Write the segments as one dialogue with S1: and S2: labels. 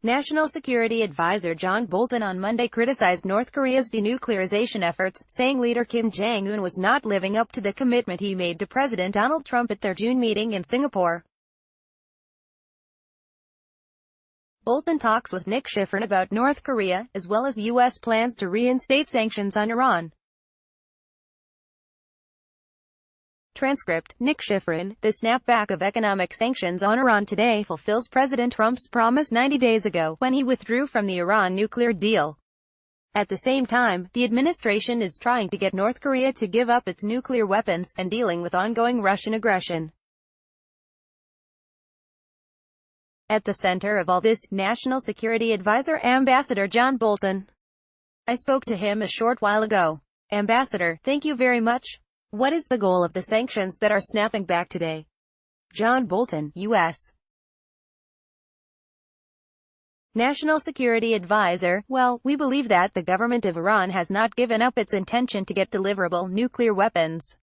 S1: National Security Advisor John Bolton on Monday criticized North Korea's denuclearization efforts, saying leader Kim Jong-un was not living up to the commitment he made to President Donald Trump at their June meeting in Singapore. Bolton talks with Nick Schifrin about North Korea, as well as U.S. plans to reinstate sanctions on Iran. Transcript: Nick Schifrin, the snapback of economic sanctions on Iran today fulfills President Trump's promise 90 days ago, when he withdrew from the Iran nuclear deal. At the same time, the administration is trying to get North Korea to give up its nuclear weapons, and dealing with ongoing Russian aggression. At the center of all this, National Security Advisor Ambassador John Bolton. I spoke to him a short while ago. Ambassador, thank you very much. What is the goal of the sanctions that are snapping back today? John Bolton, U.S. National Security Advisor, well, we believe that the government of Iran has not given up its intention to get deliverable nuclear weapons.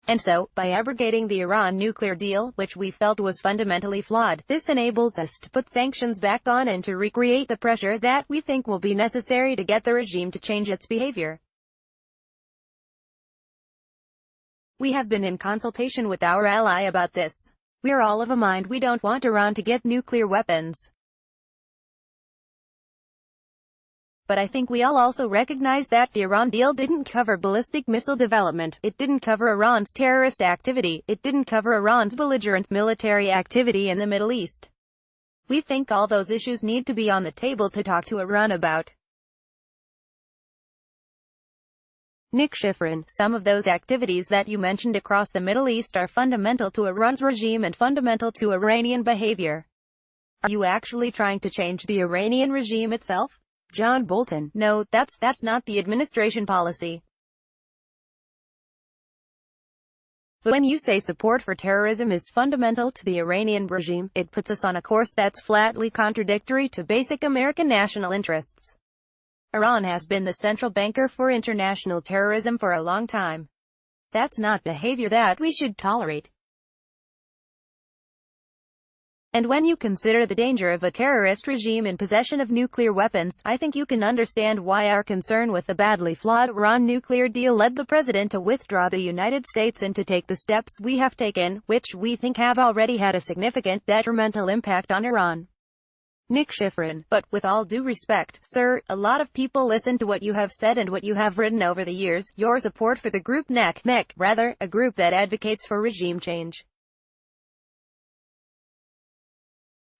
S1: And so, by abrogating the Iran nuclear deal, which we felt was fundamentally flawed, this enables us to put sanctions back on and to recreate the pressure that we think will be necessary to get the regime to change its behavior. We have been in consultation with our ally about this. We're all of a mind we don't want Iran to get nuclear weapons. But I think we all also recognize that the Iran deal didn't cover ballistic missile development, it didn't cover Iran's terrorist activity, it didn't cover Iran's belligerent military activity in the Middle East. We think all those issues need to be on the table to talk to Iran about. Nick Schifrin, some of those activities that you mentioned across the Middle East are fundamental to Iran's regime and fundamental to Iranian behavior. Are you actually trying to change the Iranian regime itself? John Bolton, no, that's not the administration policy. But when you say support for terrorism is fundamental to the Iranian regime, it puts us on a course that's flatly contradictory to basic American national interests. Iran has been the central banker for international terrorism for a long time. That's not behavior that we should tolerate. And when you consider the danger of a terrorist regime in possession of nuclear weapons, I think you can understand why our concern with the badly flawed Iran nuclear deal led the president to withdraw the United States and to take the steps we have taken, which we think have already had a significant detrimental impact on Iran. Nick Schifrin, but with all due respect, sir, a lot of people listen to what you have said and what you have written over the years, your support for the group rather, a group that advocates for regime change.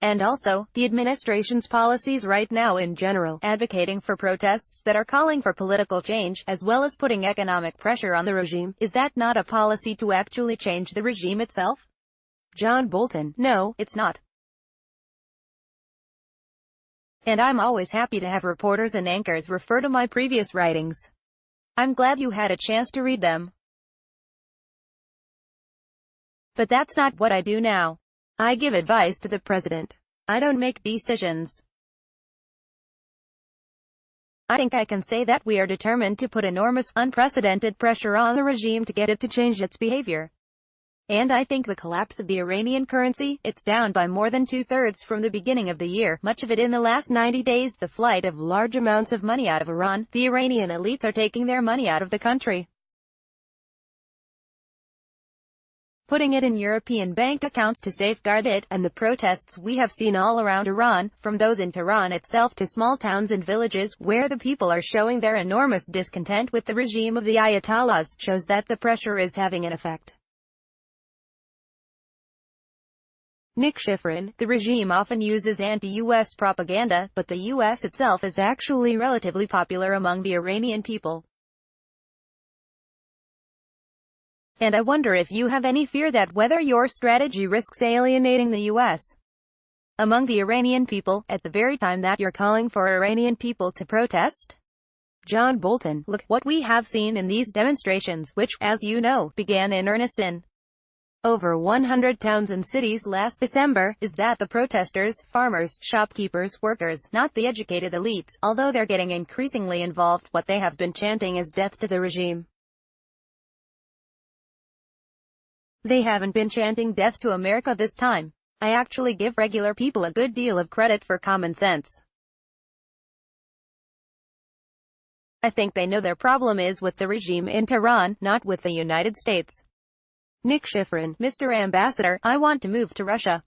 S1: And also, the administration's policies right now in general, advocating for protests that are calling for political change, as well as putting economic pressure on the regime, is that not a policy to actually change the regime itself? John Bolton, no, it's not. And I'm always happy to have reporters and anchors refer to my previous writings. I'm glad you had a chance to read them. But that's not what I do now. I give advice to the president. I don't make decisions. I think I can say that we are determined to put enormous, unprecedented pressure on the regime to get it to change its behavior. And I think the collapse of the Iranian currency, it's down by more than 2/3 from the beginning of the year, much of it in the last 90 days, the flight of large amounts of money out of Iran, the Iranian elites are taking their money out of the country, putting it in European bank accounts to safeguard it, and the protests we have seen all around Iran, from those in Tehran itself to small towns and villages, where the people are showing their enormous discontent with the regime of the Ayatollahs, shows that the pressure is having an effect. Nick Schifrin, the regime often uses anti-U.S. propaganda, but the U.S. itself is actually relatively popular among the Iranian people. And I wonder if you have any fear that whether your strategy risks alienating the U.S. among the Iranian people, at the very time that you're calling for Iranian people to protest? John Bolton, look, what we have seen in these demonstrations, which, as you know, began in earnest in over 100 towns and cities last December, is that the protesters, farmers, shopkeepers, workers, not the educated elites, although they're getting increasingly involved, what they have been chanting is death to the regime. They haven't been chanting death to America this time. I actually give regular people a good deal of credit for common sense. I think they know their problem is with the regime in Tehran, not with the United States. Nick Schifrin, Mr. Ambassador, I want to move to Russia.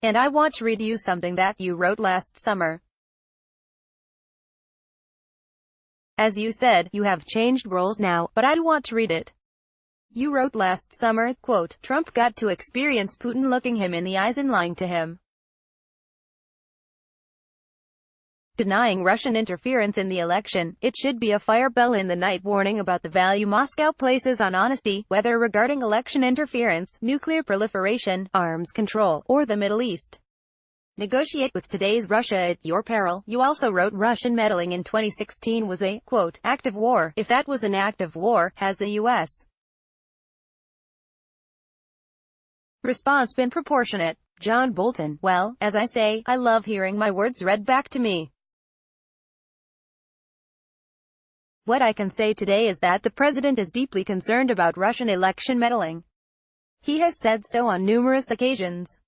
S1: And I want to read you something that you wrote last summer. As you said, you have changed roles now, but I want to read it. You wrote last summer, quote, Trump got to experience Putin looking him in the eyes and lying to him, denying Russian interference in the election. It should be a fire bell in the night warning about the value Moscow places on honesty, whether regarding election interference, nuclear proliferation, arms control, or the Middle East. Negotiate with today's Russia at your peril. You also wrote Russian meddling in 2016 was a, quote, act of war. If that was an act of war, has the U.S. response been proportionate? John Bolton, well, as I say, I love hearing my words read back to me. What I can say today is that the president is deeply concerned about Russian election meddling. He has said so on numerous occasions.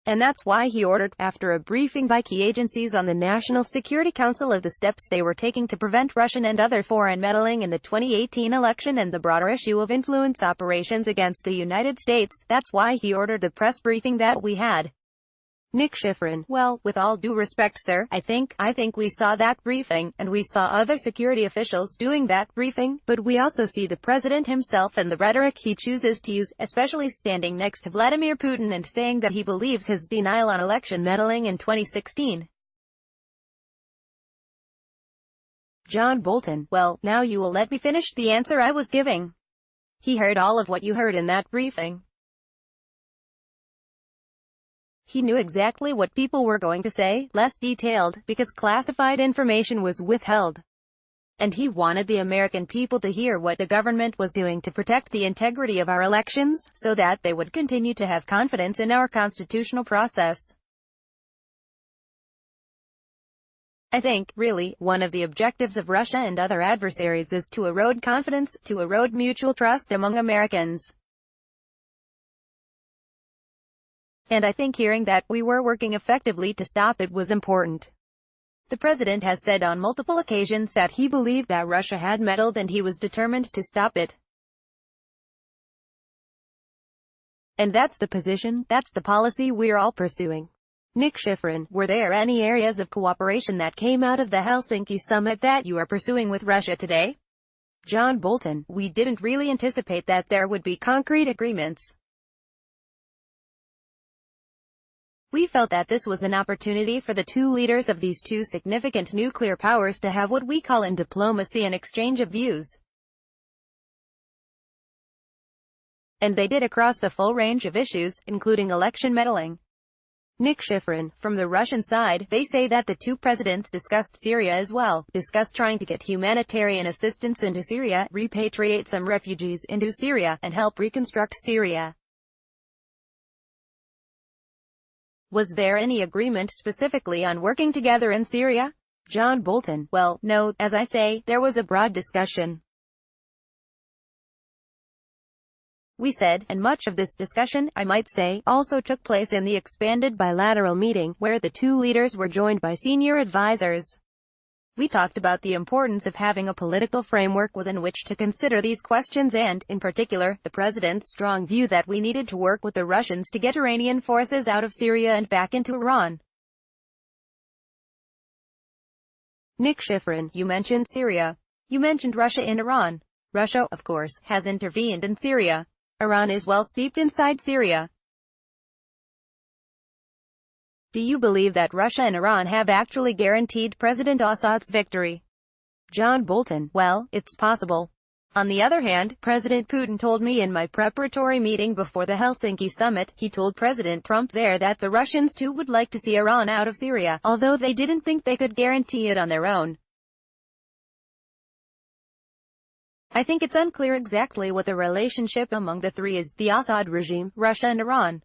S1: And that's why he ordered, after a briefing by key agencies on the National Security Council of the steps they were taking to prevent Russian and other foreign meddling in the 2018 election and the broader issue of influence operations against the United States, that's why he ordered the press briefing that we had. Nick Schifrin, well, with all due respect, sir, I think we saw that briefing, and we saw other security officials doing that briefing, but we also see the president himself and the rhetoric he chooses to use, especially standing next to Vladimir Putin and saying that he believes his denial on election meddling in 2016. John Bolton, well, now you will let me finish the answer I was giving. He heard all of what you heard in that briefing. He knew exactly what people were going to say, less detailed, because classified information was withheld. And he wanted the American people to hear what the government was doing to protect the integrity of our elections, so that they would continue to have confidence in our constitutional process. I think, really, one of the objectives of Russia and other adversaries is to erode confidence, to erode mutual trust among Americans. And I think hearing that we were working effectively to stop it was important. The president has said on multiple occasions that he believed that Russia had meddled and he was determined to stop it. And that's the position, that's the policy we're all pursuing. Nick Schifrin, were there any areas of cooperation that came out of the Helsinki summit that you are pursuing with Russia today? John Bolton, we didn't really anticipate that there would be concrete agreements. We felt that this was an opportunity for the two leaders of these two significant nuclear powers to have what we call in diplomacy an exchange of views. And they did across the full range of issues, including election meddling. Nick Schifrin, from the Russian side, they say that the two presidents discussed Syria as well, discussed trying to get humanitarian assistance into Syria, repatriate some refugees into Syria, and help reconstruct Syria. Was there any agreement specifically on working together in Syria? John Bolton, well, no, as I say, there was a broad discussion. We said, and much of this discussion, I might say, also took place in the expanded bilateral meeting, where the two leaders were joined by senior advisors. We talked about the importance of having a political framework within which to consider these questions and, in particular, the president's strong view that we needed to work with the Russians to get Iranian forces out of Syria and back into Iran. Nick Schifrin, you mentioned Syria. You mentioned Russia and Iran. Russia, of course, has intervened in Syria. Iran is well steeped inside Syria. Do you believe that Russia and Iran have actually guaranteed President Assad's victory? John Bolton, well, it's possible. On the other hand, President Putin told me in my preparatory meeting before the Helsinki summit, he told President Trump there that the Russians too would like to see Iran out of Syria, although they didn't think they could guarantee it on their own. I think it's unclear exactly what the relationship among the three is, the Assad regime, Russia and Iran.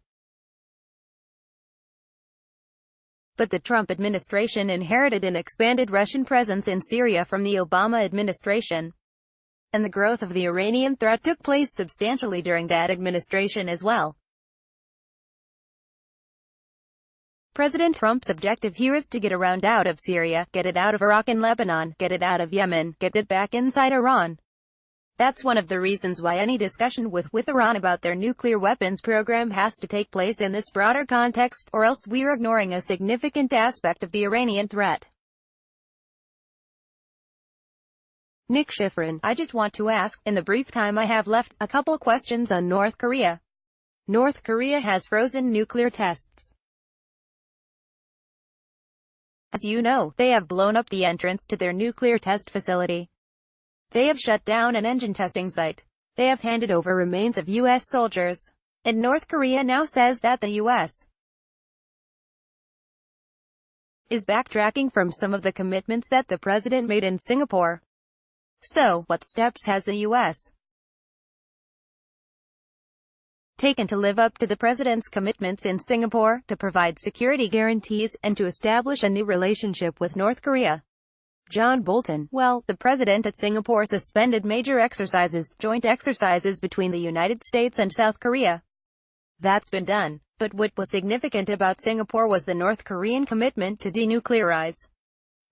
S1: But the Trump administration inherited an expanded Russian presence in Syria from the Obama administration. And the growth of the Iranian threat took place substantially during that administration as well. President Trump's objective here is to get around out of Syria, get it out of Iraq and Lebanon, get it out of Yemen, get it back inside Iran. That's one of the reasons why any discussion with Iran about their nuclear weapons program has to take place in this broader context, or else we're ignoring a significant aspect of the Iranian threat. Nick Schifrin, I just want to ask, in the brief time I have left, a couple questions on North Korea. North Korea has frozen nuclear tests. As you know, they have blown up the entrance to their nuclear test facility. They have shut down an engine testing site. They have handed over remains of U.S. soldiers. And North Korea now says that the U.S. is backtracking from some of the commitments that the president made in Singapore. So, what steps has the U.S. taken to live up to the president's commitments in Singapore, to provide security guarantees, and to establish a new relationship with North Korea? John Bolton. Well, the president at Singapore suspended major exercises, joint exercises between the United States and South Korea. That's been done. But what was significant about Singapore was the North Korean commitment to denuclearize.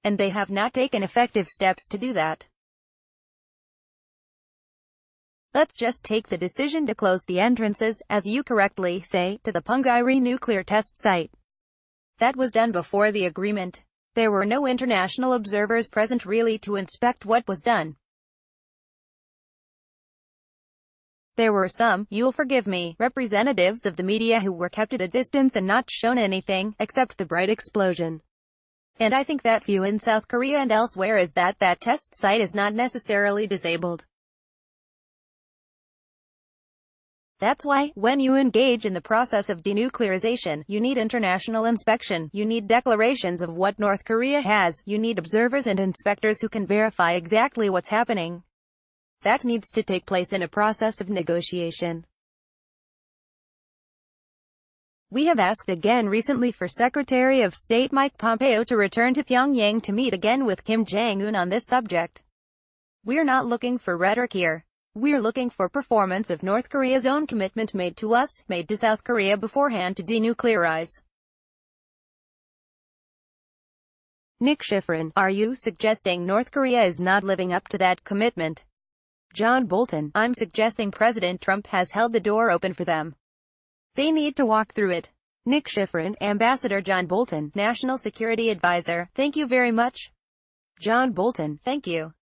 S1: And they have not taken effective steps to do that. Let's just take the decision to close the entrances, as you correctly say, to the Punggye nuclear test site. That was done before the agreement. There were no international observers present really to inspect what was done. There were some, you'll forgive me, representatives of the media who were kept at a distance and not shown anything, except the bright explosion. And I think that view in South Korea and elsewhere is that that test site is not necessarily disabled. That's why, when you engage in the process of denuclearization, you need international inspection, you need declarations of what North Korea has, you need observers and inspectors who can verify exactly what's happening. That needs to take place in a process of negotiation. We have asked again recently for Secretary of State Mike Pompeo to return to Pyongyang to meet again with Kim Jong-un on this subject. We're not looking for rhetoric here. We're looking for performance of North Korea's own commitment made to us, made to South Korea beforehand to denuclearize. Nick Schifrin, are you suggesting North Korea is not living up to that commitment? John Bolton, I'm suggesting President Trump has held the door open for them. They need to walk through it. Nick Schifrin, Ambassador John Bolton, National Security Advisor, thank you very much. John Bolton, thank you.